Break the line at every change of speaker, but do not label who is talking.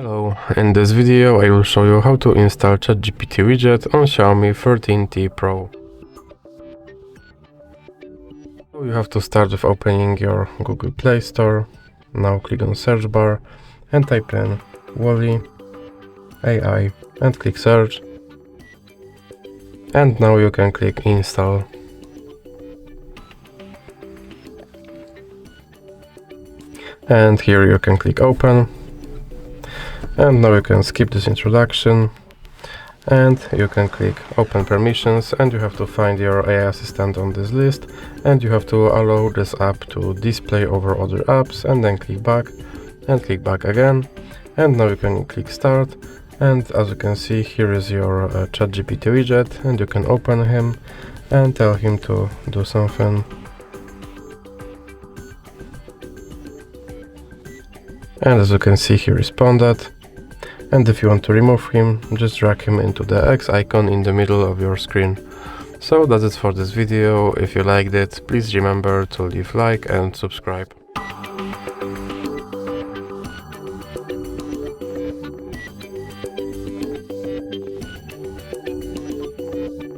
Hello, in this video I will show you how to install Chat GPT Widget on Xiaomi 13T Pro. You have to start with opening your Google Play Store. Now click on search bar and type in Wally AI and click search. And now you can click install. And here you can click open. And now you can skip this introduction and you can click open permissions, and you have to find your AI assistant on this list, and you have to allow this app to display over other apps, and then click back and click back again. And now you can click start, and as you can see, here is your Chat GPT widget, and you can open him and tell him to do something. And as you can see, he responded. And if you want to remove him, just drag him into the X icon in the middle of your screen. So that's it for this video. If you liked it, please remember to leave like and subscribe.